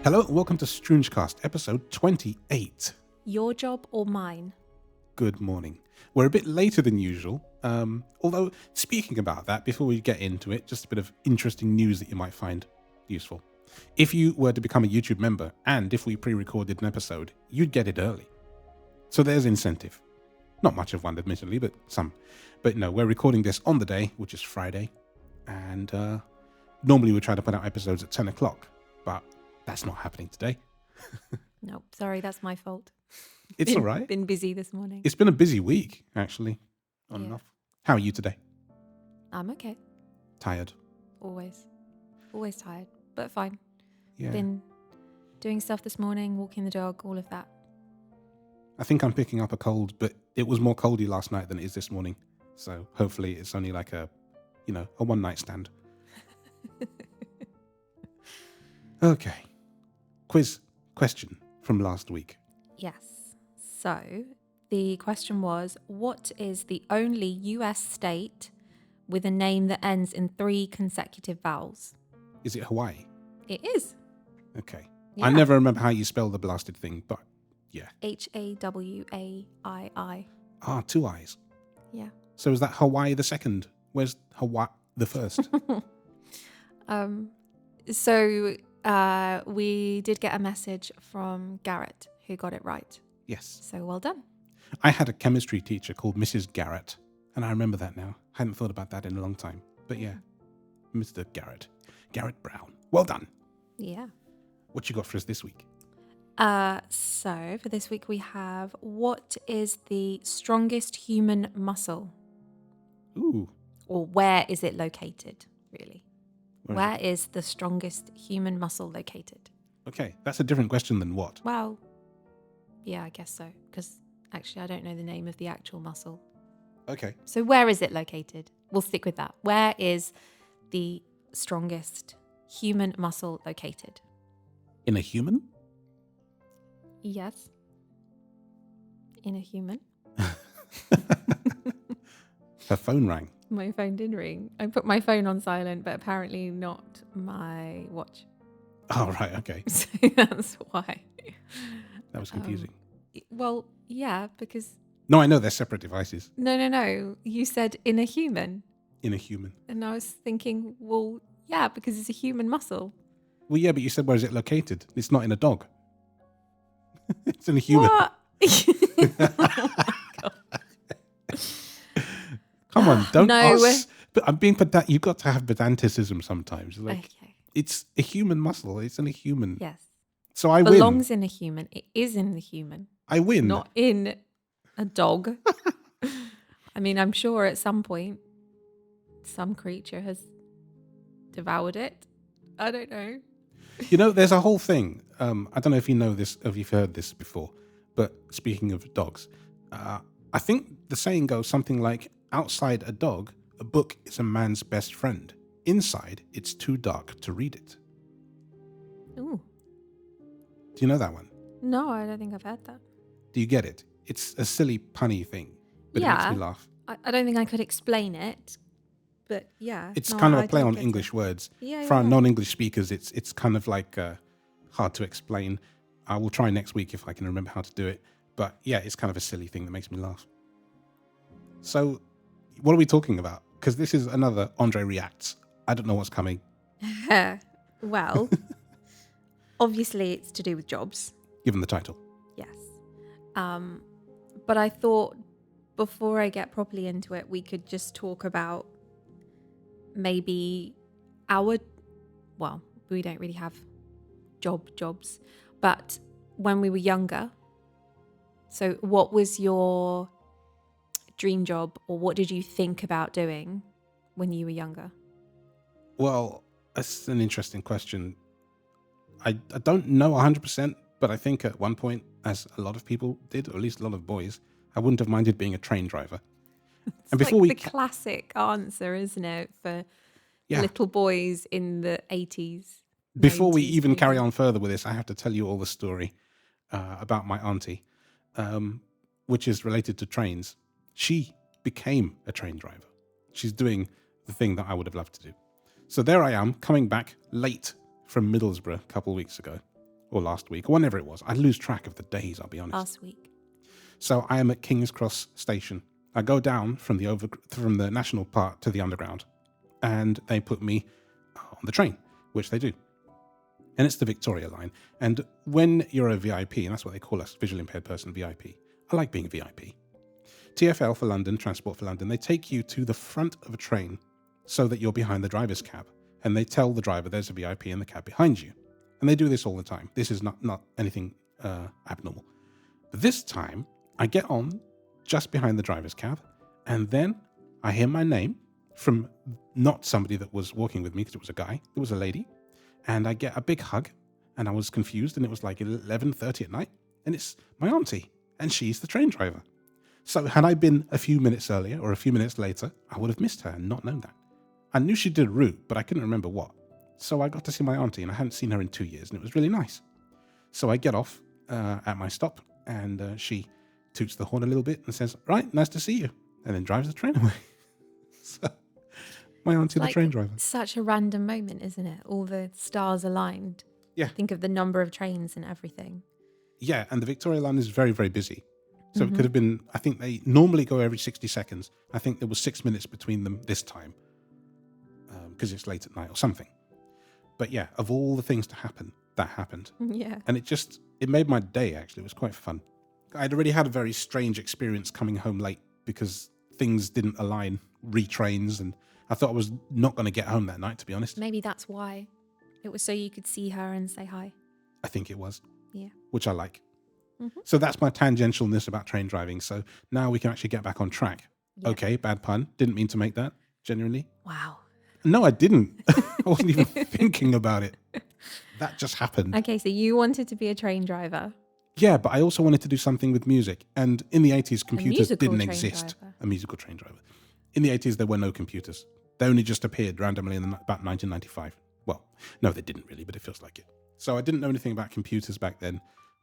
Hello and welcome to StroongeCast, episode 28. Your job or mine? Good morning. We're a bit later than usual, although speaking about that, before we get into it, just a bit of interesting news that you might find useful. If you were to become a YouTube member, and if we pre-recorded an episode, you'd get it early. So there's incentive. Not much of one, admittedly, but some. But no, we're recording this on the day, which is Friday, and normally we try to put out episodes at 10 o'clock, but that's not happening today. Nope, sorry, that's my fault. It's all right. Been busy this morning. It's been a busy week, actually, on and off. How are you today? I'm okay. Tired? Always tired, but fine. Yeah. Been doing stuff this morning, walking the dog, all of that. I think I'm picking up a cold, but it was more coldy last night than it is this morning. So hopefully it's only like a one-night stand. Okay. Quiz question from last week. Yes. So the question was, what is the only US state with a name that ends in 3 consecutive vowels? Is it Hawaii? It is. Okay. Yeah. I never remember how you spell the blasted thing, but yeah. Hawaiii. 2 I's. Yeah. So is that Hawaii the second? Where's Hawaii the first? So we did get a message from Garrett who got it right. Yes. So well done. I had a chemistry teacher called Mrs. Garrett, and I remember that now. I hadn't thought about that in a long time. But yeah, Mr. Garrett. Garrett Brown. Well done. Yeah. What you got for us this week? So for this week we have, what is the strongest human muscle? Ooh. Or where is it located, really? Where Where is the strongest human muscle located? Okay, that's a different question than what? Well, yeah, I guess so. Because actually I don't know the name of the actual muscle. Okay. So where is it located? We'll stick with that. Where is the strongest human muscle located? In a human? Yes. In a human. Her phone rang. My phone did ring. I put my phone on silent, but apparently not my watch. Oh, right, okay. So that's why. That was confusing. Well, yeah, because... No, I know they're separate devices. No. You said in a human. In a human. And I was thinking, well, yeah, because it's a human muscle. Well, yeah, but you said where is it located? It's not in a dog. It's in a human. What? Come on, don't No. ask. But I'm being pedant. You've got to have pedanticism sometimes. Like, Okay. it's a human muscle. It's in a human. Yes. So I Belongs win. in a human. It is in the human. I win. Not in a dog. I mean, I'm sure at some point some creature has devoured it. I don't know. You know, there's a whole thing. I don't know if you know this, if you've heard this before, but speaking of dogs, I think the saying goes something like, outside a dog, a book is a man's best friend. Inside, it's too dark to read it. Ooh. Do you know that one? No, I don't think I've heard that. Do you get it? It's a silly, punny thing, but it makes me laugh. I don't think I could explain it, but yeah. It's no, kind of I a play don't on get English it. words. Yeah, For our yeah. non-English speakers, it's kind of like hard to explain. I will try next week if I can remember how to do it. But yeah, it's kind of a silly thing that makes me laugh. So what are we talking about? Because this is another Andre Reacts. I don't know what's coming. Well, obviously it's to do with jobs. Given the title. Yes. But I thought before I get properly into it, we could just talk about maybe well, we don't really have jobs, but when we were younger. So what was your dream job, or what did you think about doing when you were younger? Well, that's an interesting question. I don't know 100%, but I think at one point, as a lot of people did, or at least a lot of boys, I wouldn't have minded being a train driver. It's And before like we the classic answer, isn't it, for Yeah. little boys in the 80s. Before we 90s, even maybe. carry on further with this, I have to tell you all the story about my auntie, which is related to trains. She became a train driver. She's doing the thing that I would have loved to do. So there I am, coming back late from Middlesbrough a couple of weeks ago, or last week, or whenever it was. I lose track of the days, I'll be honest. Last week. So I am at King's Cross Station. I go down from the national part to the underground, and they put me on the train, which they do. And it's the Victoria line. And when you're a VIP, and that's what they call us, visually impaired person VIP, I like being a VIP. TfL for London, Transport for London, they take you to the front of a train so that you're behind the driver's cab. And they tell the driver there's a VIP in the cab behind you. And they do this all the time. This is not anything abnormal. But this time, I get on just behind the driver's cab, and then I hear my name from not somebody that was walking with me, because it was a guy, it was a lady, and I get a big hug, and I was confused, and it was like 11:30 at night, and it's my auntie, and she's the train driver. So had I been a few minutes earlier or a few minutes later, I would have missed her and not known that. I knew she did a route, but I couldn't remember what. So I got to see my auntie, and I hadn't seen her in 2 years, and it was really nice. So I get off at my stop, and she toots the horn a little bit and says, "Right, nice to see you," and then drives the train away. So my auntie, the train driver. Such a random moment, isn't it? All the stars aligned. Yeah. Think of the number of trains and everything. Yeah, and the Victoria line is very, very busy. So it could have been, I think they normally go every 60 seconds. I think there was 6 minutes between them this time because it's late at night or something. But yeah, of all the things to happen, that happened. Yeah. And it made my day, actually. It was quite fun. I'd already had a very strange experience coming home late because things didn't align, retrains, and I thought I was not going to get home that night, to be honest. Maybe that's why. It was so you could see her and say hi. I think it was. Yeah. Which I like. So that's my tangentialness about train driving. So now we can actually get back on track. Yeah. Okay, bad pun. Didn't mean to make that, genuinely. Wow. No, I didn't. I wasn't even thinking about it. That just happened. Okay, so you wanted to be a train driver. Yeah, but I also wanted to do something with music. And in the 80s, computers musical didn't train exist. driver. A musical train driver. In the 80s, there were no computers. They only just appeared randomly in about 1995. Well, no, they didn't really, but it feels like it. So I didn't know anything about computers back then,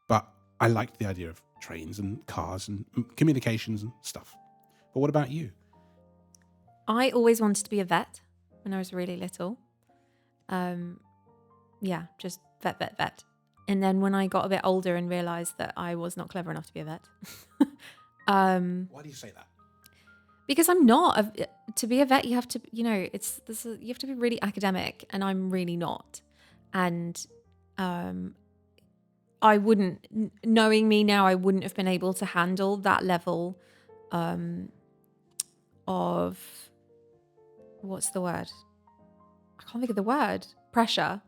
but I liked the idea of trains and cars and communications and stuff. But what about you? I always wanted to be a vet when I was really little. Yeah, just vet. And then when I got a bit older and realised that I was not clever enough to be a vet. Why do you say that? Because I'm not. To be a vet, you have to, you have to be really academic, and I'm really not. And I wouldn't, knowing me now, I wouldn't have been able to handle that level of, what's the word? I can't think of the word. Pressure.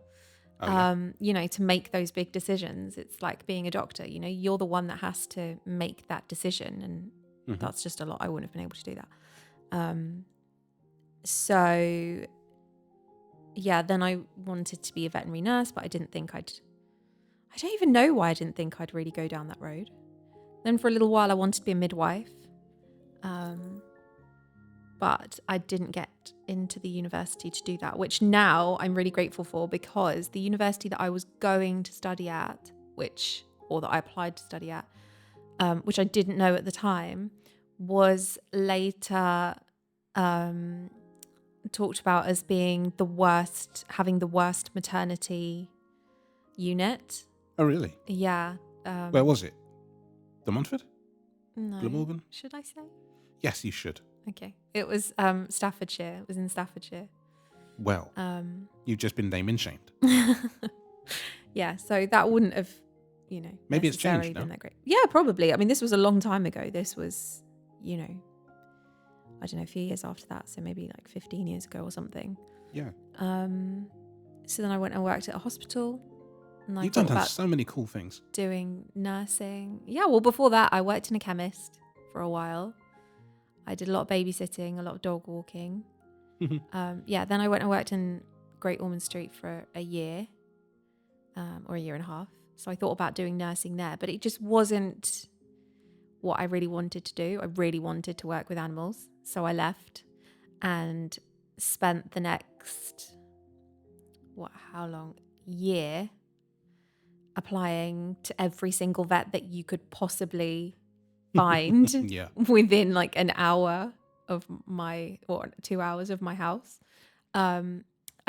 Oh, yeah. To make those big decisions. It's like being a doctor, you're the one that has to make that decision, and that's just a lot. I wouldn't have been able to do that. So yeah, then I wanted to be a veterinary nurse, but I don't even know why I didn't think I'd really go down that road. Then for a little while I wanted to be a midwife. But I didn't get into the university to do that, which now I'm really grateful for, because the university that I was going to study at, that I applied to study at, which I didn't know at the time, was later talked about as being having the worst maternity unit. Oh, really? Yeah. Where was it? The Montfort? No. Glamorgan? Should I say? Yes, you should. Okay. It was Staffordshire. It was in Staffordshire. Well, you've just been name and shamed. Yeah, so that wouldn't have, Maybe it's changed now. been that great. Yeah, probably. I mean, this was a long time ago. This was, I don't know, a few years after that. So maybe like 15 years ago or something. Yeah. So then I went and worked at a hospital. And You've done so many cool things. Doing nursing. Yeah, well, before that, I worked in a chemist for a while. I did a lot of babysitting, a lot of dog walking. Then I went and worked in Great Ormond Street for a year, or a year and a half. So I thought about doing nursing there, but it just wasn't what I really wanted to do. I really wanted to work with animals. So I left and spent the next, year applying to every single vet that you could possibly find within like an hour of 2 hours of my house.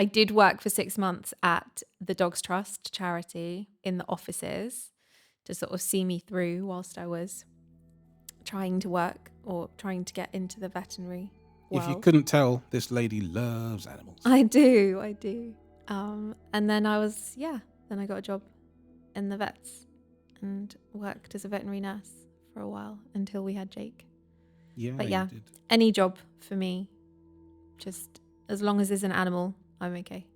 I did work for 6 months at the Dogs Trust charity in the offices to sort of see me through whilst I was trying to work or trying to get into the veterinary world. If you couldn't tell, this lady loves animals. I do. And then then I got a job in the vets and worked as a veterinary nurse for a while until we had Jake. Yeah, But you did. any job for me, just as long as there's an animal, I'm okay.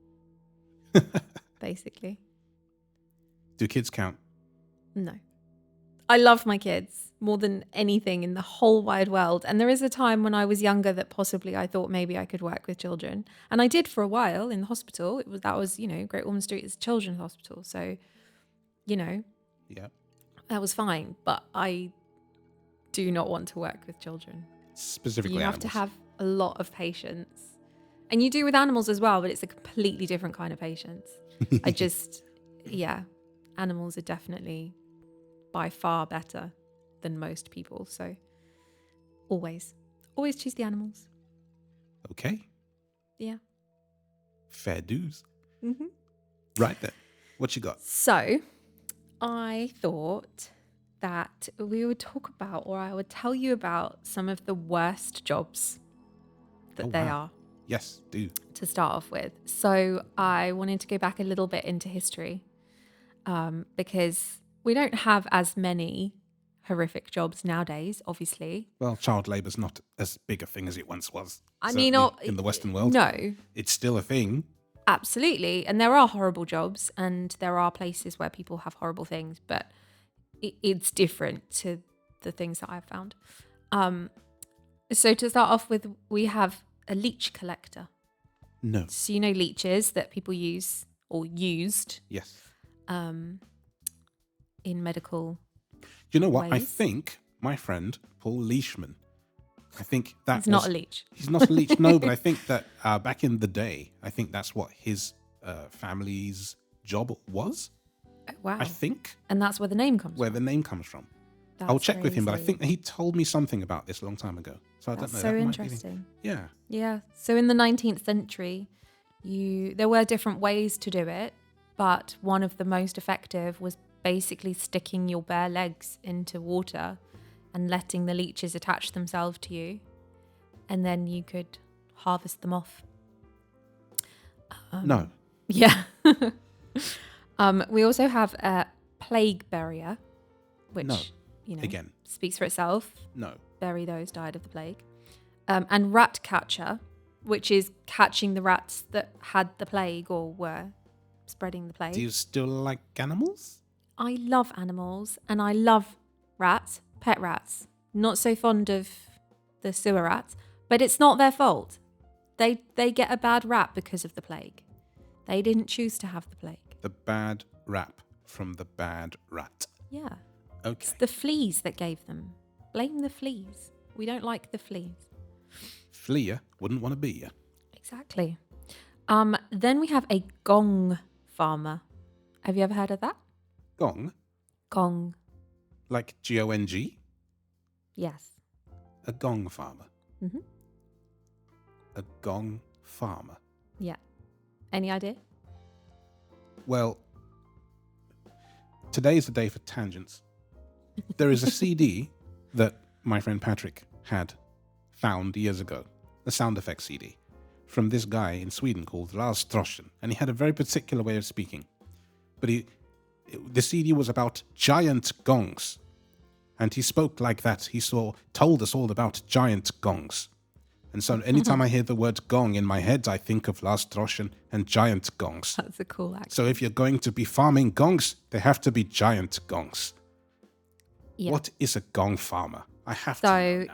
Basically. Do kids count? No. I love my kids more than anything in the whole wide world. And there is a time when I was younger that possibly I thought maybe I could work with children. And I did for a while in the hospital. That was Great Ormond Street is a children's hospital. So, Yeah. that was fine. But I do not want to work with children. Specifically You have animals. to have a lot of patience. And you do with animals as well, but it's a completely different kind of patience. Animals are definitely by far better than most people. So always choose the animals. Okay. Yeah. Fair dues. Mm-hmm. Right then. What you got? So I thought that we would talk about, or I would tell you about some of the worst jobs that they are. Yes, do. To start off with. So I wanted to go back a little bit into history because we don't have as many horrific jobs nowadays, obviously. Well, child labour's not as big a thing as it once was. I Certainly mean, in the Western world. No. It's still a thing. Absolutely. And there are horrible jobs and there are places where people have horrible things, but it's different to the things that I've found. So to start off with, we have a leech collector. No. So leeches that people use or used. Yes. In medical You know what? ways. I think my friend Paul Leishman, he's not a leech. He's not a leech. No, but I think that back in the day, I think that's what his family's job was. Oh, wow. I think. And that's where the name comes Where from. the name comes from. That's I'll check with him, but I crazy. think that he told me something about this a long time ago. So I That's don't know. so That might be interesting. Yeah. Yeah. So in the 19th century, there were different ways to do it, but one of the most effective was basically sticking your bare legs into water and letting the leeches attach themselves to you, and then you could harvest them off. No. Yeah. We also have a plague barrier, which No. Again. speaks for itself. No. Bury those died of the plague. And rat catcher, which is catching the rats that had the plague or were spreading the plague. Do you still like animals? I love animals and I love rats, pet rats. Not so fond of the sewer rats, but it's not their fault. They get a bad rap because of the plague. They didn't choose to have the plague. The bad rap from the bad rat. Yeah. Okay. It's the fleas that gave them. Blame the fleas. We don't like the fleas. Flea wouldn't want to be you. Exactly. Then we have a gong farmer. Have you ever heard of that? Gong? Gong. Like G-O-N-G? Yes. A gong farmer. Mm-hmm. A gong farmer. Yeah. Any idea? Well, today's the day for tangents. There is a CD that my friend Patrick had found years ago, a sound effects CD, from this guy in Sweden called Lars Troschen, and he had a very particular way of speaking. But the CD was about giant gongs, and he spoke like that. He told us all about giant gongs. And so anytime I hear the word gong in my head, I think of Lars Troschen and giant gongs. That's a cool accent. So if you're going to be farming gongs, they have to be giant gongs. Yeah. What is a gong farmer? I have to know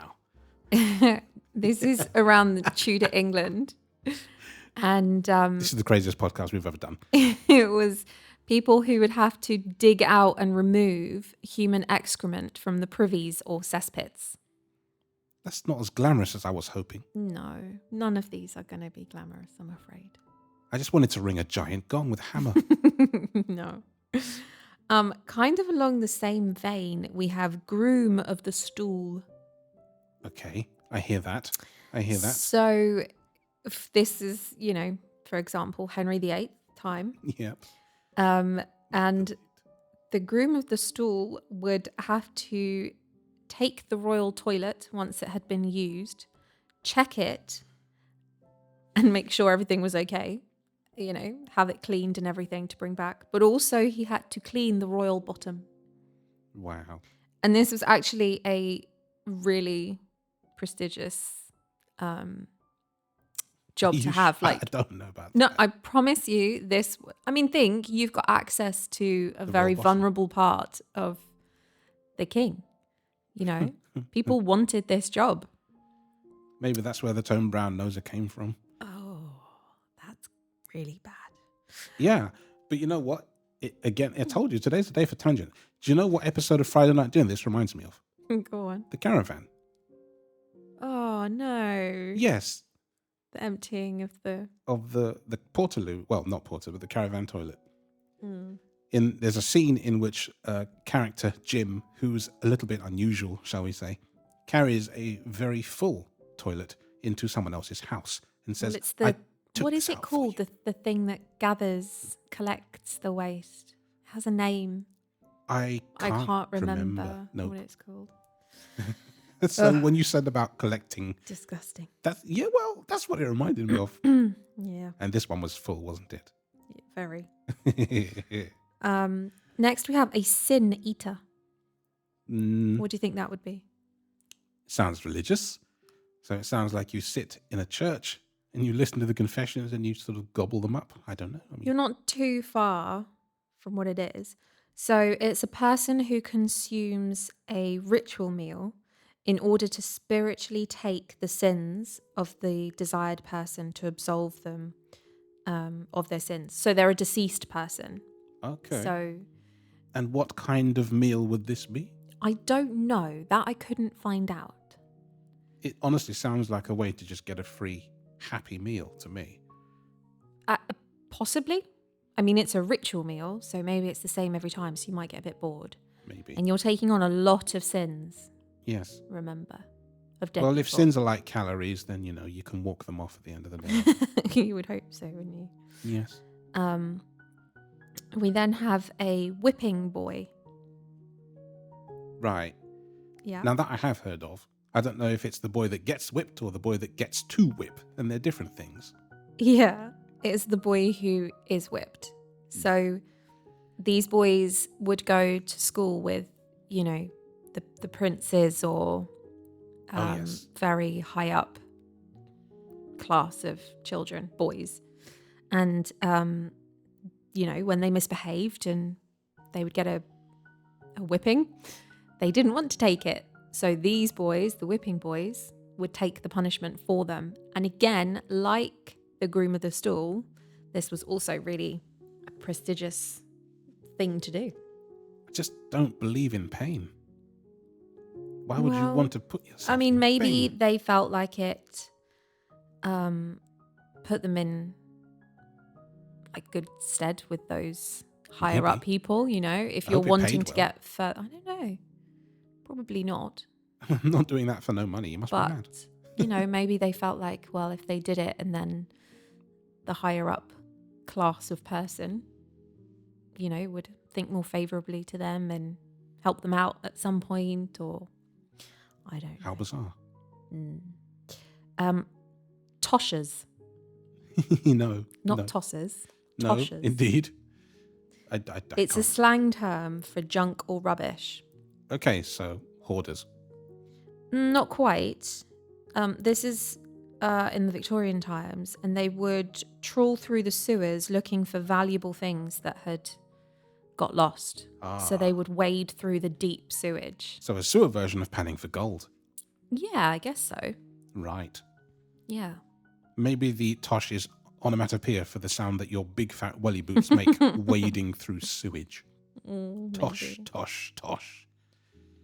now. This is around Tudor England. And This is the craziest podcast we've ever done. it was people who would have to dig out and remove human excrement from the privies or cesspits. That's not as glamorous as I was hoping. No, none of these are going to be glamorous, I'm afraid. I just wanted to ring a giant gong with a hammer. No. Kind of along the same vein, we have groom of the stool. Okay, I hear that. So this is, for example, Henry VIII time. Yeah. And the groom of the stool would have to take the royal toilet once it had been used, check it, and make sure everything was okay. You know, have it cleaned and everything to bring back. But also he had to clean the royal bottom. Wow. And this was actually a really prestigious job to have. Like, I don't know about no, that. I promise you this. I mean, think you've got access to a The very royal bottom. vulnerable part of the king. You know, people wanted this job. Maybe that's where the Tone Brown noser came from. Oh, that's really bad. Yeah. But you know what? I told you, today's the day for tangent. Do you know what episode of Friday Night Dinner this reminds me of? Go on. The Caravan. Oh, no. Yes. The emptying of the... Of the Portaloo. Well, not Portaloo, but the Caravan toilet. Mm. There's a scene in which character Jim, who's a little bit unusual, shall we say, carries a very full toilet into someone else's house and says, Well, it's the... What is this it out for called? you." The thing that collects the waste. It has a name. I can't remember Nope. what it's called. So when you said about collecting, Disgusting. that's what it reminded me of. Yeah, And this one was full, wasn't it? very. Next we have a sin eater. What do you think that would be? Sounds religious. So it sounds like you sit in a church and you listen to the confessions and you sort of gobble them up. I don't know. I mean, You're not too far from what it is. So it's a person who consumes a ritual meal in order to spiritually take the sins of the desired person to absolve them of their sins. So they're a deceased person. okay. So And what kind of meal would this be? I don't know. That I couldn't find out. It honestly sounds like a way to just get a free happy meal to me. Possibly. I mean, it's a ritual meal, so maybe it's the same every time, so you might get a bit bored. Maybe. And you're taking on a lot of sins, Yes. remember, of dead Well, if people. sins are like calories, then, you can walk them off at the end of the day. You would hope so, wouldn't you? Yes. We then have a whipping boy. Right. Yeah. Now that I have heard of. I don't know if it's the boy that gets whipped or the boy that gets to whip, and they're different things. Yeah, it's the boy who is whipped. So these boys would go to school with, the princes or Yes. very high up class of children, boys. And, when they misbehaved and they would get a whipping, they didn't want to take it. So these boys, the whipping boys, would take the punishment for them. And again, like the groom of the stool, this was also really a prestigious thing to do. I just don't believe in pain. Why would you Well, want to put yourself I mean, in maybe pain? they felt like it put them in like good stead with those higher up Maybe. people, if I you're hope it wanting paid to well. get further. I don't know. Probably not. I'm not doing that for no money. You must be mad. But, maybe they felt like, well, if they did it and then the higher up class of person, would think more favorably to them and help them out at some point, or I don't know. How bizarre. Toshers, No. not no. tossers. No, Toshers. indeed. I It's a can't. slang term for junk or rubbish. Okay, so hoarders. Not quite. This is in the Victorian times, and they would trawl through the sewers looking for valuable things that had got lost. So they would wade through the deep sewage. So a sewer version of panning for gold. Yeah, I guess so. Right. Yeah. Maybe the tosh is onomatopoeia for the sound that your big fat welly boots make wading through sewage. Tosh, Maybe. tosh, tosh.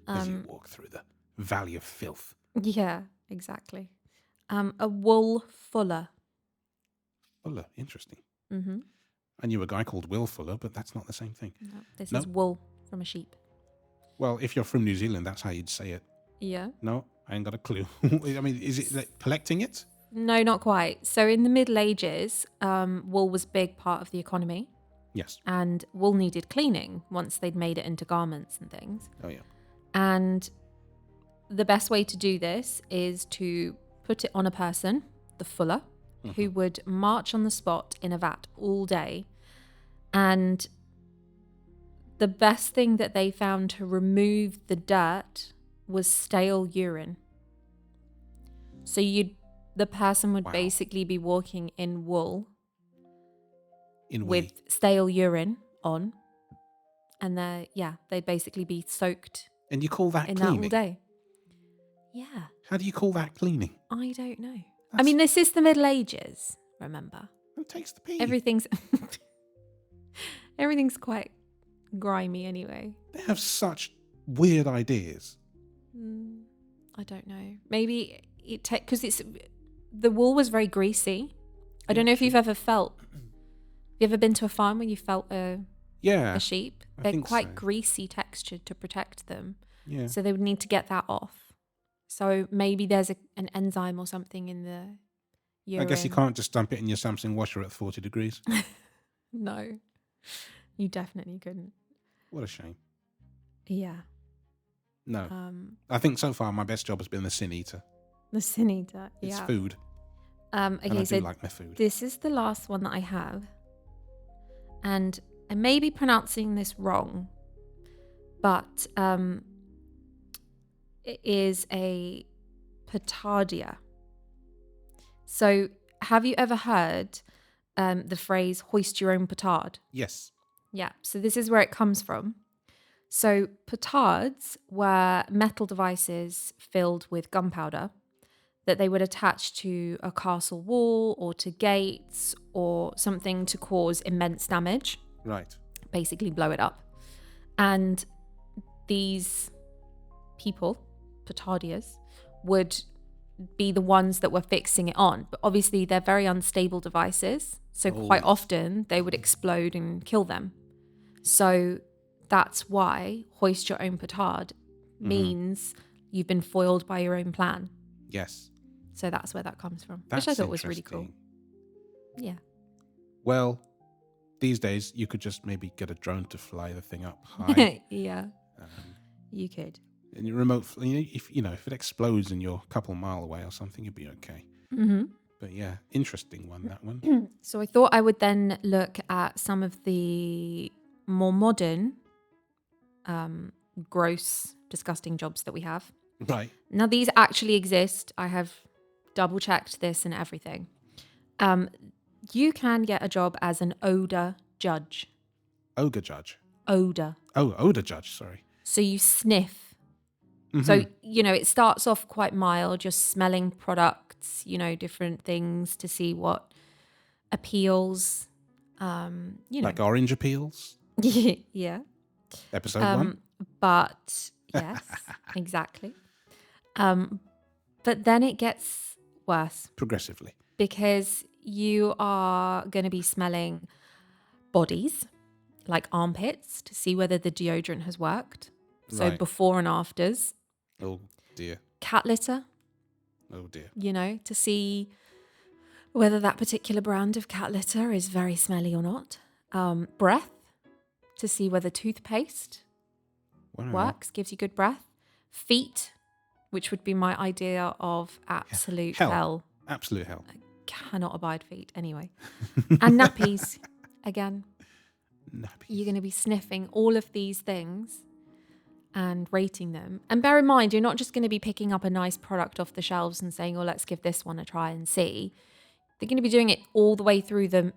As you walk through the valley of filth. Yeah, exactly. A wool fuller. Fuller, interesting. Mm-hmm. I knew a guy called Will Fuller, but that's not the same thing. No, this No. is wool from a sheep. Well, if you're from New Zealand, that's how you'd say it. Yeah. No, I ain't got a clue. I mean, is it like collecting it? No, not quite. So in the Middle Ages, wool was a big part of the economy, Yes. and wool needed cleaning once they'd made it into garments and things. Oh, yeah. And the best way to do this is to put it on a person, the fuller, who would march on the spot in a vat all day. And the best thing that they found to remove the dirt was stale urine. So the person would Wow. basically be walking in wool In with stale urine on, and they'd basically be soaked And you call that in cleaning? that all day. Yeah, How do you call that cleaning? I don't know. I mean, this is the Middle Ages, remember? Who takes the pee? Everything's quite grimy anyway. They have such weird ideas. I don't know. Maybe because the wool was very greasy. I don't know if you've ever felt. Have you ever been to a farm where you felt a sheep? They're quite greasy textured to protect them. Yeah. So they would need to get that off. So maybe there's an enzyme or something in the urine. I guess you can't just dump it in your Samsung washer at 40 degrees. No, you definitely couldn't. What a shame. Yeah. No. I think so far my best job has been the sin eater. The sin eater. It's yeah. food. Okay, and I so do like my food. This is the last one that I have. And I may be pronouncing this wrong, but it is a petardia. So have you ever heard the phrase hoist your own petard? Yes. Yeah, so this is where it comes from. So petards were metal devices filled with gunpowder that they would attach to a castle wall or to gates or something to cause immense damage. Right. Basically blow it up. And these people, petardiers, would be the ones that were fixing it on. But obviously they're very unstable devices. So quite often they would explode and kill them. So that's why hoist your own petard means you've been foiled by your own plan. Yes. So that's where that comes from, That's which I thought was really cool. interesting. Yeah. Well, these days you could just maybe get a drone to fly the thing up high. Yeah. You could. And your remote, if it explodes and you're a couple mile away or something, you'd be okay. Mm-hmm. But yeah, interesting one, that one. So I thought I would then look at some of the more modern, gross, disgusting jobs that we have. Right. Now, these actually exist. I have double checked this and everything. You can get a job as an odor judge. Ogre judge. Odor. Oh, odor judge, sorry. So you sniff. Mm-hmm. So, it starts off quite mild. You're smelling products, different things to see what appeals. Like orange appeals? Yeah. Episode 1? But, yes, exactly. But then it gets worse. Progressively. Because you are going to be smelling bodies, like armpits, to see whether the deodorant has worked. So Right. before and afters. Oh, dear. Cat litter, Oh, dear. to see whether that particular brand of cat litter is very smelly or not. Breath, to see whether toothpaste Wow. works, gives you good breath. Feet, which would be my idea of absolute hell. Absolute hell. Cannot abide feet anyway. And nappies, again. Nappies. You're going to be sniffing all of these things and rating them. And bear in mind, you're not just going to be picking up a nice product off the shelves and saying, oh, let's give this one a try and see. They're going to be doing it all the way through the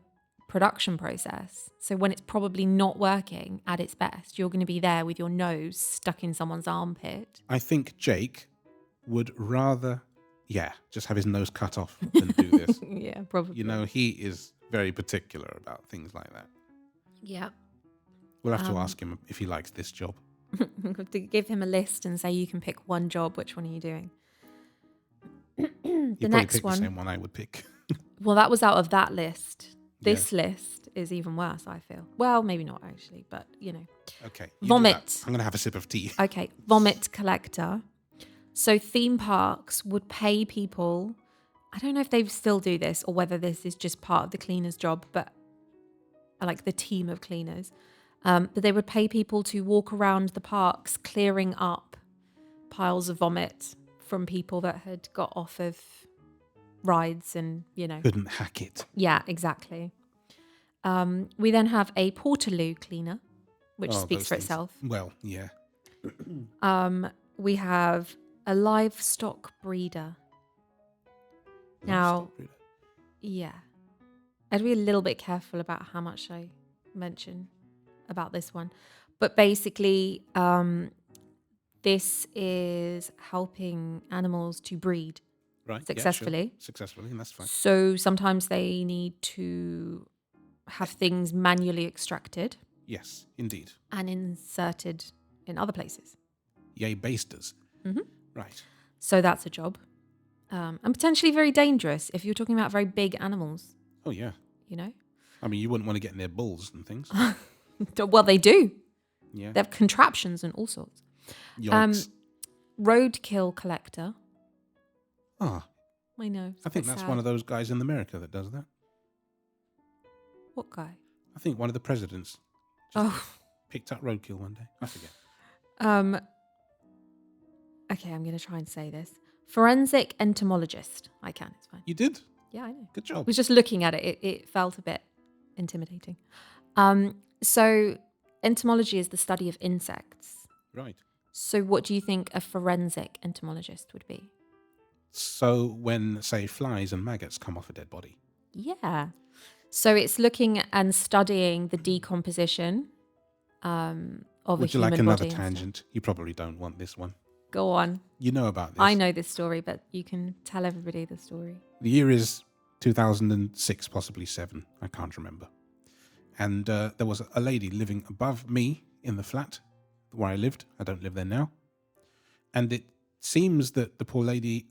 production process. So when it's probably not working at its best, you're going to be there with your nose stuck in someone's armpit. I think Jake would rather, just have his nose cut off than do this. Yeah, probably. He is very particular about things like that. Yeah. We'll have to ask him if he likes this job. To give him a list and say you can pick one job. Which one are you doing? You'd next pick one. the same one I would pick. Well, that was out of that list. This list is even worse, I feel. Well, maybe not actually, but Okay. Vomit. I'm going to have a sip of tea. Okay, vomit collector. So theme parks would pay people I don't know if they still do this or whether this is just part of the cleaner's job, but like the team of cleaners. But they would pay people to walk around the parks clearing up piles of vomit from people that had got off of rides and, Couldn't hack it. Yeah, exactly. We then have a portaloo cleaner, which Oh, speaks those for things. itself. Well, yeah. We have a livestock breeder. Now, Livestock breeder. yeah, I'd be a little bit careful about how much I mention about this one. But basically, this is helping animals to breed Right. successfully. Yeah, sure. Successfully, and that's fine. So sometimes they need to have things manually extracted Yes, indeed. and inserted in other places. Yay, basters. Mhm. Right. So that's a job. And potentially very dangerous if you're talking about very big animals, Oh, yeah. I mean, you wouldn't want to get in their bulls and things. Well, they do. Yeah. They have contraptions and all sorts. Yikes. Roadkill collector. Ah, I know. I think that's one of those guys in America that does that. What guy? I think one of the presidents picked up roadkill one day. I forget. Okay, I'm going to try and say this. Forensic entomologist. I can, it's fine. You did? Yeah, I know. Good I job. was just looking at it. It felt a bit intimidating. So entomology is the study of insects. Right. So what do you think a forensic entomologist would be? So when, say, flies and maggots come off a dead body. Yeah. So it's looking and studying the decomposition of Would a you human like another body and stuff. tangent? You probably don't want this one. Go on. You know about this. I know this story, but you can tell everybody the story. The year is 2006, possibly 7. I can't remember. And there was a lady living above me in the flat where I lived. I don't live there now. And it seems that the poor lady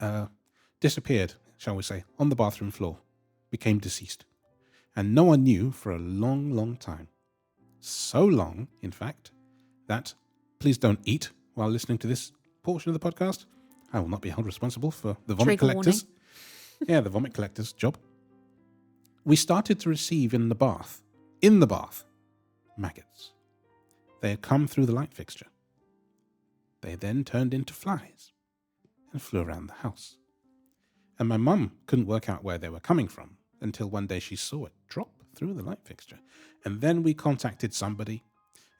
disappeared, shall we say, on the bathroom floor, became deceased. And no one knew for a long, long time. So long, in fact, that please don't eat while listening to this portion of the podcast. I will not be held responsible for the vomit Trigger collectors. Yeah, the vomit collectors' job. We started to receive in the bath, maggots. They had come through the light fixture. They then turned into flies and flew around the house. And my mum couldn't work out where they were coming from until one day she saw it drop through the light fixture. And then we contacted somebody,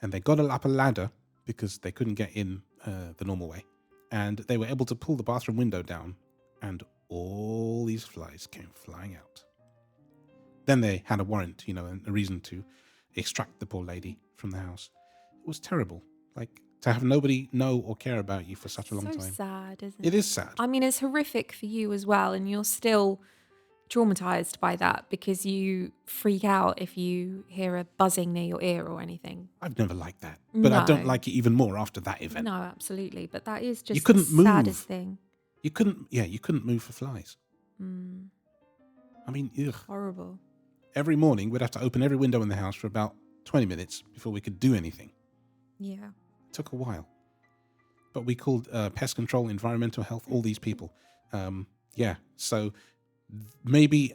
and they got up a ladder because they couldn't get in the normal way. And they were able to pull the bathroom window down, and all these flies came flying out. Then they had a warrant, and a reason to extract the poor lady from the house. It was terrible. Like, to have nobody know or care about you for such a long time. So sad, isn't it? It is sad. I mean, it's horrific for you as well, and you're still traumatized by that because you freak out if you hear a buzzing near your ear or anything. I've never liked that. But I don't No. like it even more after that event. No, absolutely. But that is just You couldn't the saddest move. thing. You couldn't move for flies. I mean, ugh. Horrible. Every morning we'd have to open every window in the house for about 20 minutes before we could do anything. Yeah. It took a while. But we called pest control, environmental health, all these people. So maybe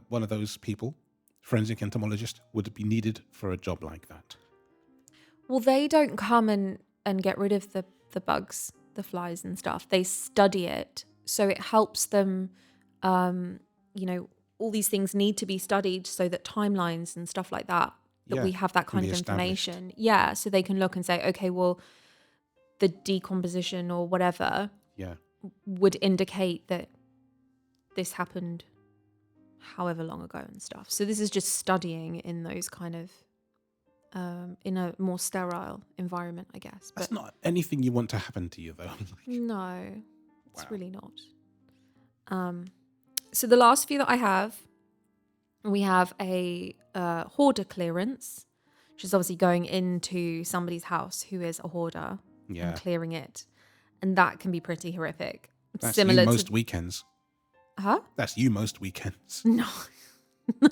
one of those people, forensic entomologist, would be needed for a job like that. Well, they don't come and get rid of the bugs, the flies and stuff. They study it. So it helps them, all these things need to be studied so that timelines and stuff like that, we have that kind of information. Yeah, so they can look and say, okay, well, the decomposition or whatever would indicate that this happened however long ago and stuff. So this is just studying in those kind of, in a more sterile environment, I guess. That's not anything you want to happen to you, though. No, it's Wow. really not. So the last few that I have, we have a hoarder clearance, which is obviously going into somebody's house who is a hoarder and clearing it. And that can be pretty horrific. That's Similar you most to... weekends. Huh? That's you most weekends. No.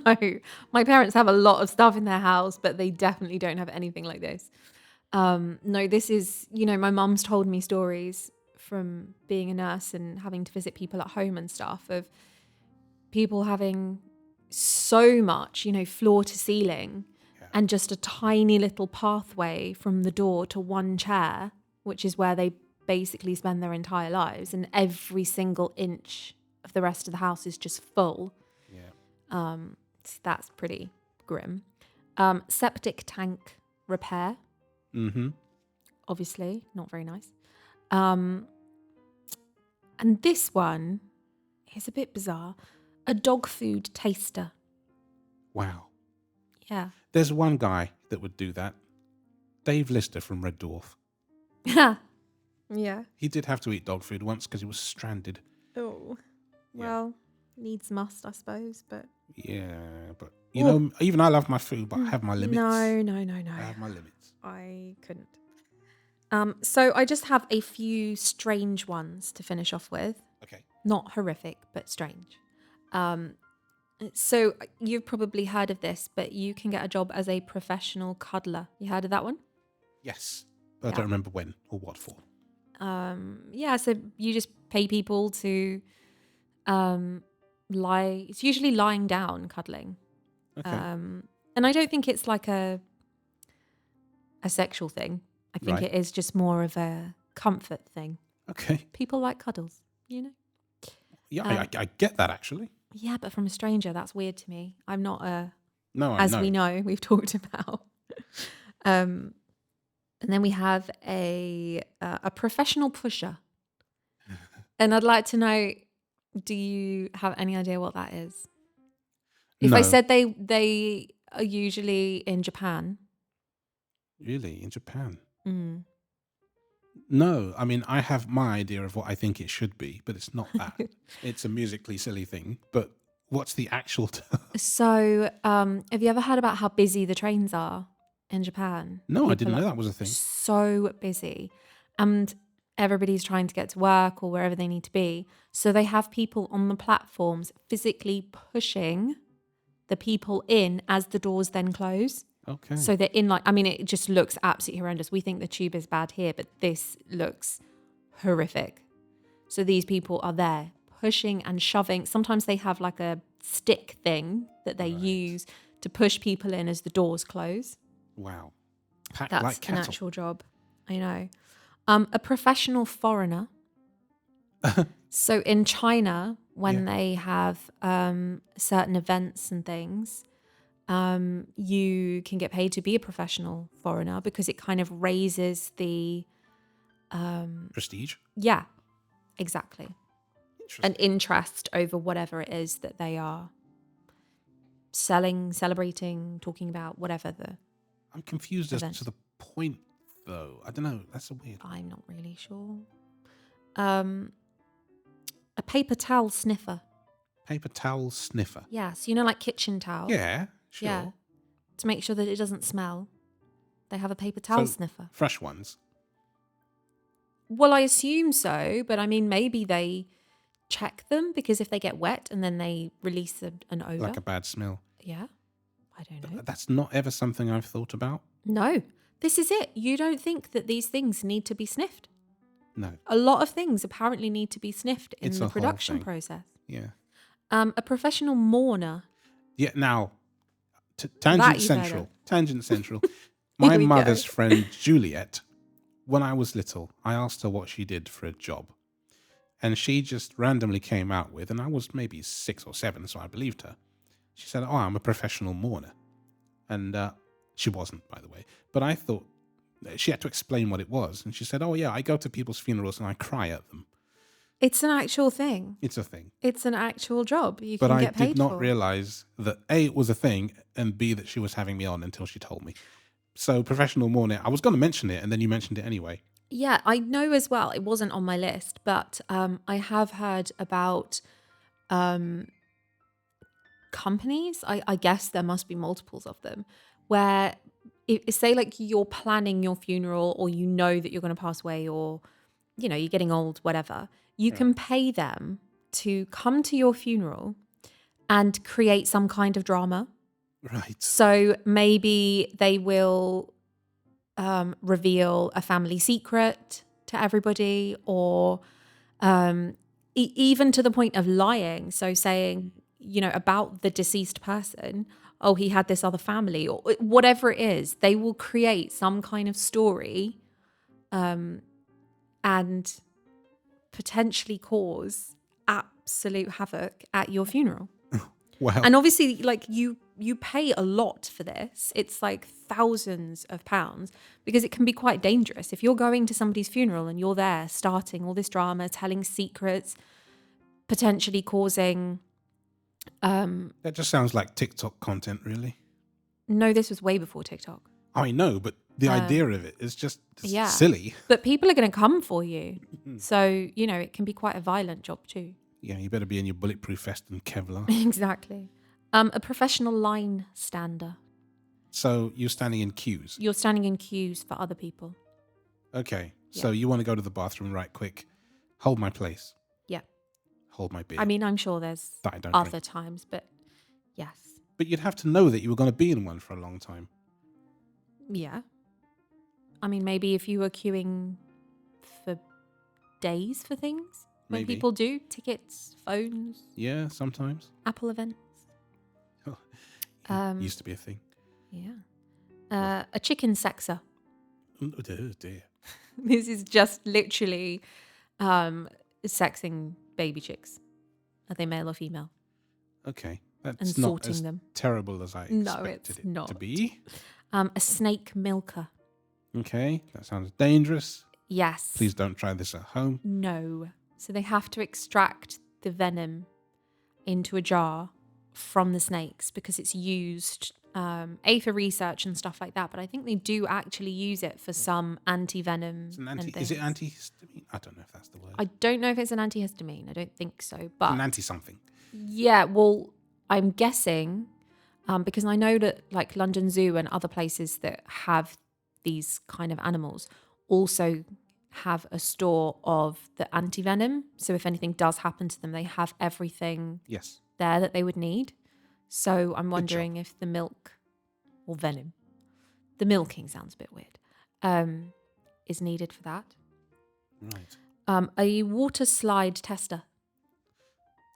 No. My parents have a lot of stuff in their house, but they definitely don't have anything like this. No, this is, my mum's told me stories from being a nurse and having to visit people at home and stuff of, people having so much, floor to ceiling, and just a tiny little pathway from the door to one chair, which is where they basically spend their entire lives, and every single inch of the rest of the house is just full. Yeah. So that's pretty grim. Septic tank repair. Mm-hmm. Obviously, not very nice. And this one is a bit bizarre. A dog food taster. Wow. Yeah. There's one guy that would do that. Dave Lister from Red Dwarf. Yeah. He did have to eat dog food once because he was stranded. Oh. Well, needs must, I suppose, but... Yeah, but, even I love my food, but I have my limits. No. I have my limits. I couldn't. So I just have a few strange ones to finish off with. Okay. Not horrific, but strange. So you've probably heard of this, but you can get a job as a professional cuddler. You heard of that one? Yes. But I don't remember when or what for. So you just pay people to lie. It's usually lying down, cuddling. Okay. And I don't think it's like a sexual thing. I think it is just more of a comfort thing. Okay. People like cuddles, Yeah, I get that, actually. Yeah, but from a stranger, that's weird to me. I'm not a... No, I as know. we know, we've talked about. And then we have a professional pusher. And I'd like to know, do you have any idea what that is? If I said they are usually in Japan. Really? In Japan? Mm. No, I mean, I have my idea of what I think it should be, but it's not that. It's a musically silly thing. But what's the actual term? So, have you ever heard about how busy the trains are in Japan? No, I didn't know that was a thing. So busy. And everybody's trying to get to work or wherever they need to be. So they have people on the platforms physically pushing the people in as the doors then close. Okay. So they're in it just looks absolutely horrendous. We think the tube is bad here, but this looks horrific. So these people are there pushing and shoving. Sometimes they have like a stick thing that they use to push people in as the doors close. Wow. That's like cattle. an actual job. I know. A professional foreigner. So in China, when they have certain events and things, you can get paid to be a professional foreigner because it kind of raises the... prestige? Yeah, exactly. Interesting. An interest over whatever it is that they are selling, celebrating, talking about, whatever the... I'm confused event. as to the point, though. I don't know. That's a weird... I'm not really sure. A paper towel sniffer. Paper towel sniffer? Yeah, so like kitchen towel. Yeah, sure. Yeah, to make sure that it doesn't smell. They have a paper towel sniffer. Fresh ones? Well, I assume so, but I mean, maybe they check them because if they get wet and then they release an odor. Like a bad smell? Yeah, I don't know. That's not ever something I've thought about. No, this is it. You don't think that these things need to be sniffed. No. A lot of things apparently need to be sniffed in It's the a whole production thing. process. Yeah. A professional mourner. Yeah, now, That Tangent you've Central. heard of. Tangent Central. Here My we mother's go. friend Juliet, when I was little, I asked her what she did for a job. And she just randomly came out with, and I was maybe 6 or 7, so I believed her. She said, "Oh, I'm a professional mourner." And she wasn't, by the way. But I thought she had to explain what it was. And she said, "Oh, yeah, I go to people's funerals and I cry at them." It's an actual thing. It's a thing. It's an actual job you But can I get paid did not for. realize that A, it was a thing, and B, that she was having me on until she told me. So professional mourner, I was going to mention it, and then you mentioned it anyway. Yeah, I know as well. It wasn't on my list, but I have heard about companies. I guess there must be multiples of them, where say like you're planning your funeral, or you know that you're going to pass away, or you're getting old, whatever. You can pay them to come to your funeral and create some kind of drama. Right. So maybe they will reveal a family secret to everybody, or even to the point of lying. So saying, about the deceased person. Oh, he had this other family, or whatever it is. They will create some kind of story, and potentially cause absolute havoc at your funeral. Wow. And obviously, like you pay a lot for this. It's like thousands of pounds, because it can be quite dangerous. If you're going to somebody's funeral and you're there starting all this drama, telling secrets, potentially causing... That just sounds like TikTok content, really. No, this was way before TikTok. I know, but the idea of it is just Yeah. silly. But people are going to come for you. So, it can be quite a violent job too. Yeah, you better be in your bulletproof vest and Kevlar. Exactly. A professional line stander. So you're standing in queues. You're standing in queues for other people. Okay. Yeah. So you want to go to the bathroom right quick. Hold my place. Yeah. Hold my beer. I mean, I'm sure there's That I don't other drink. times, but yes. But you'd have to know that you were going to be in one for a long time. Yeah. I mean, maybe if you were queuing for days for things, when Maybe. people do, tickets, phones, Yeah, sometimes. Apple events. Used to be a thing. Yeah. A chicken sexer. Oh, dear. This is just literally sexing baby chicks. Are they male or female? Okay. And That's not sorting as them. terrible as I No, expected it's it not. to be. A snake milker. Okay. That sounds dangerous. Yes. Please don't try this at home. No. So they have to extract the venom into a jar from the snakes, because it's used for research and stuff like that. But I think they do actually use it for some anti-venom. Is it antihistamine? I don't know if that's the word. I don't know if it's an antihistamine. I don't think so. But An anti-something. yeah, well, I'm guessing because I know that like London Zoo and other places that have these kind of animals also have a store of the anti-venom. So if anything does happen to them, they have everything Yes. there that they would need. So I'm Good wondering if the milk or venom, the milking sounds a bit weird, is needed for that. Right. A water slide tester.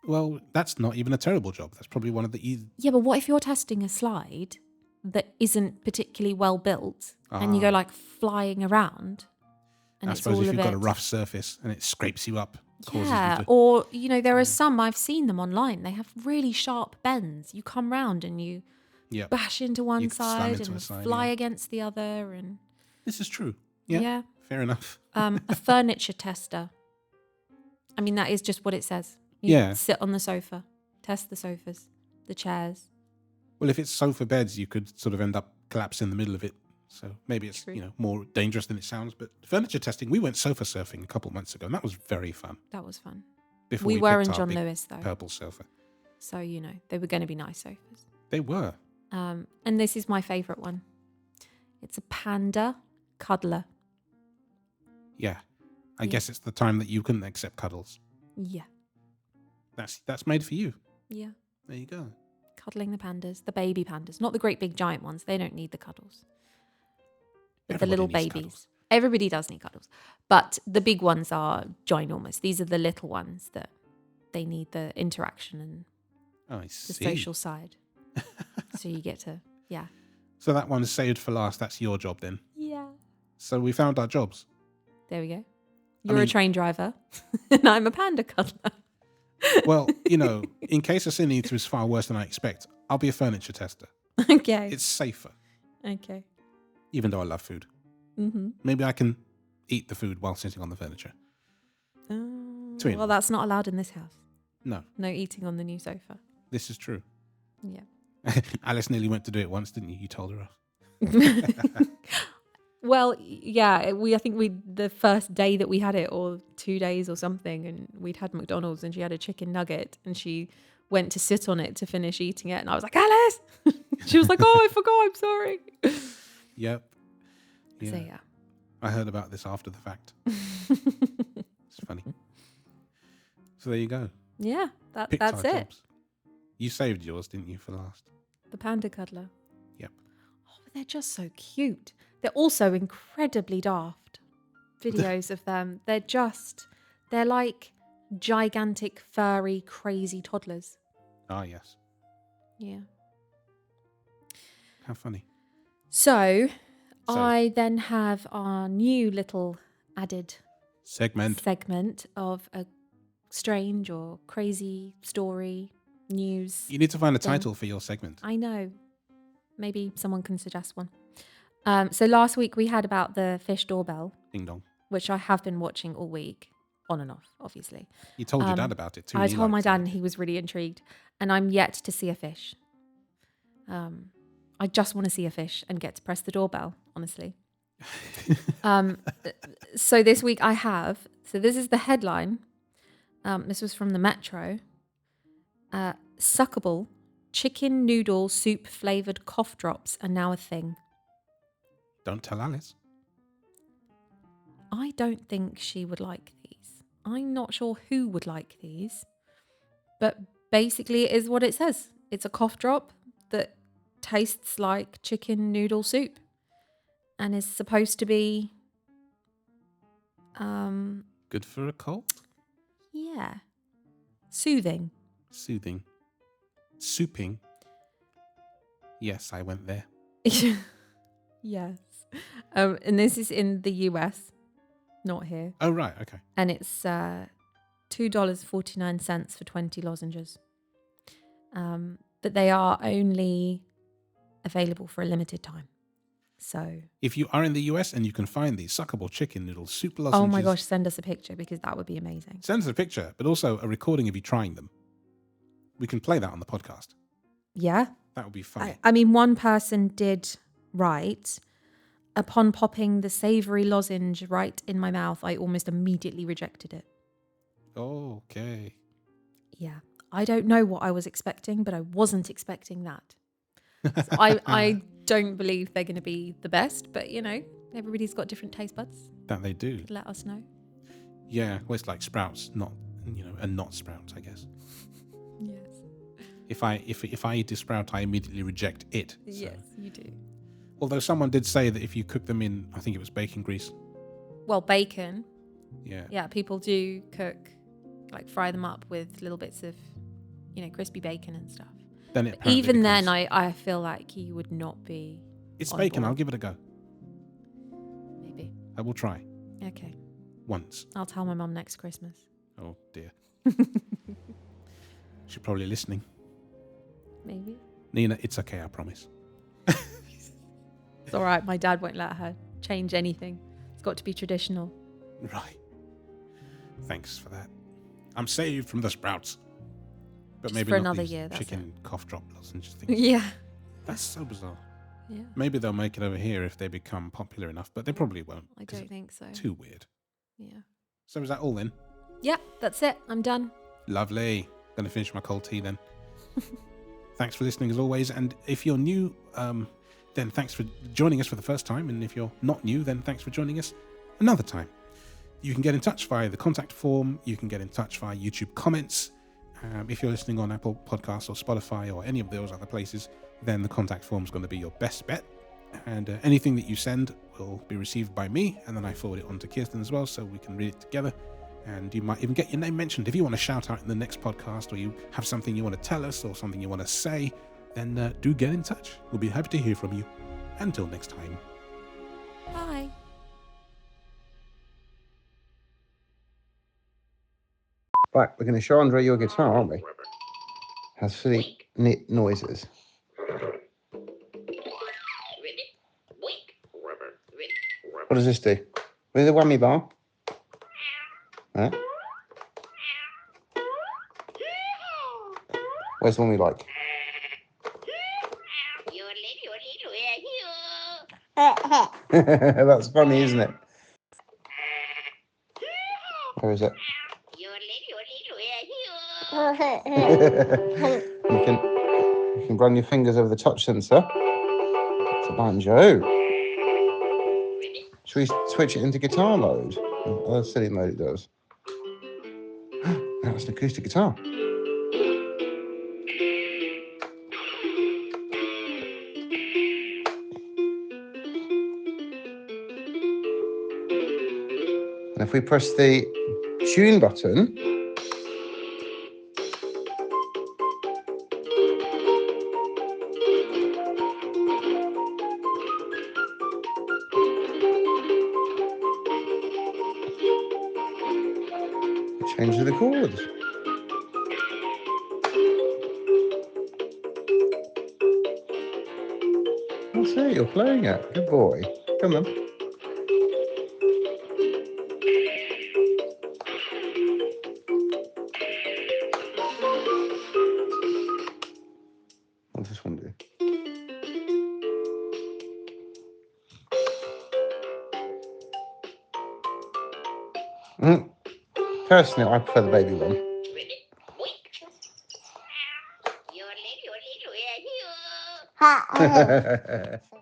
Well, that's not even a terrible job. That's probably one of the Yeah, but what if you're testing a slide that isn't particularly well built and you go like flying around and I it's suppose all if a you've bit... got a rough surface and it scrapes you up, causes Yeah, you to... or, there are some, I've seen them online, they have really sharp bends. You come round and you Yeah. bash into one You can slam side into and a side, fly yeah. against the other. And This is true. Yeah. Fair enough. A furniture tester. I mean, that is just what it says. You Yeah. sit on the sofa, test the sofas, the chairs. Well, if it's sofa beds, you could sort of end up collapsing in the middle of it. So maybe it's True. more dangerous than it sounds. But furniture testing, we went sofa surfing a couple of months ago, and that was very fun. That was fun. Before We were picked in our John big Lewis, though. purple sofa. So, they were going to be nice sofas. They were. And this is my favourite one. It's a panda cuddler. Yeah. I guess it's the time that you couldn't accept cuddles. Yeah. That's made for you. Yeah. There you go. Cuddling the pandas, the baby pandas, not the great big giant ones. They don't need the cuddles. But the Everybody little needs babies. cuddles. Everybody does need cuddles. But the big ones are ginormous. These are the little ones that they need the interaction and Oh, I the see. social side. So you get to, yeah. So that one is saved for last. That's your job then. Yeah. So we found our jobs. There we go. You're a mean- train driver and I'm a panda cuddler. Well, in case Asini is far worse than I expect, I'll be a furniture tester. Okay. It's safer, Okay. even though I love food. Mm-hmm. Maybe I can eat the food while sitting on the furniture. Twin. Well, that's not allowed in this house. No, No eating on the new sofa. this is true. Yeah. Alice nearly went to do it once, didn't you? You told her off. Well, yeah, I think the first day that we had it, or 2 days or something, and we'd had McDonald's and she had a chicken nugget and she went to sit on it to finish eating it. And I was like, Alice! She was like, oh, I forgot, I'm sorry. Yep. Yeah. So, yeah. I heard about this after the fact. It's funny. So there you go. Yeah, Picked that's our it. jobs. You saved yours, didn't you, for last? The panda cuddler. Yep. Oh, they're just so cute. They're also incredibly daft. Videos of them. They're like gigantic, furry, crazy toddlers. Ah, yes. Yeah. How funny. So I then have our new little added segment of a strange or crazy story, news. You need to find a thing. title for your segment. I know. Maybe someone can suggest one. So last week we had about the fish doorbell. Ding dong. Which I have been watching all week, on and off, obviously. You told your dad about it too. I told my dad and he was really intrigued. And I'm yet to see a fish. I just want to see a fish and get to press the doorbell, honestly. So this week I have. So this is the headline. This was from the Metro. Suckable chicken noodle soup flavoured cough drops are now a thing. Don't tell Alice. I don't think she would like these. I'm not sure who would like these. But basically it is what it says. It's a cough drop that tastes like chicken noodle soup and is supposed to be good for a cold? Yeah. Soothing. Souping. Yes, I went there. Yes. And this is in the US, not here. Oh, right. Okay. And it's $2.49 for 20 lozenges. But they are only available for a limited time. So if you are in the US and you can find these suckable chicken noodle soup lozenges. Oh my gosh, send us a picture because that would be amazing. Send us a picture, but also a recording of you trying them. We can play that on the podcast. Yeah. That would be funny. I mean, one person did write, upon popping the savoury lozenge right in my mouth, I almost immediately rejected it. Okay. Yeah. I don't know what I was expecting, but I wasn't expecting that. So I don't believe they're going to be the best, but everybody's got different taste buds. That they do. Let us know. Yeah, well, it's like sprouts, not and not sprouts, I guess. Yes. If I eat a sprout, I immediately reject it. So. Yes, you do. Although someone did say that if you cook them in, I think it was bacon grease. Well, bacon. Yeah. Yeah, people do cook, like fry them up with little bits of, crispy bacon and stuff. Then it even then, I feel like you would not be. It's bacon. I'll give it a go. Maybe. I will try. Okay. Once. I'll tell my mum next Christmas. Oh dear. She's probably listening. Maybe. Nina, it's okay. I promise. It's all right. My dad won't let her change anything. It's got to be traditional. Right. Thanks for that. I'm saved from the sprouts. But just maybe for not another these year. That's chicken it. cough drop lozenges things. Yeah. That's so bizarre. Yeah. Maybe they'll make it over here if they become popular enough, but they probably won't. I don't think so. Too weird. Yeah. So is that all then? Yeah, that's it. I'm done. Lovely. Gonna finish my cold tea then. Thanks for listening as always. And if you're new, then thanks for joining us for the first time. And if you're not new, then thanks for joining us another time. You can get in touch via the contact form. You can get in touch via YouTube comments. If you're listening on Apple Podcasts or Spotify or any of those other places, then the contact form is going to be your best bet. And anything that you send will be received by me, and then I forward it on to Kirsten as well, so we can read it together. And you might even get your name mentioned. If you want to shout out in the next podcast, or you have something you want to tell us or something you want to say, then do get in touch. We'll be happy to hear from you. Until next time. Bye. Right, we're going to show Andre your guitar, aren't we? Has silly noises. What does this do? With the whammy bar? Huh? Where's the one we like? That's funny, isn't it? Where is it? you can run your fingers over the touch sensor. It's a banjo. Should we switch it into guitar mode? Oh, that's silly mode it does. That's an acoustic guitar. And if we press the tune button, Change the chords. That's it, you're playing it. Good boy. Come on. What's this one do? Personally, I prefer the baby one.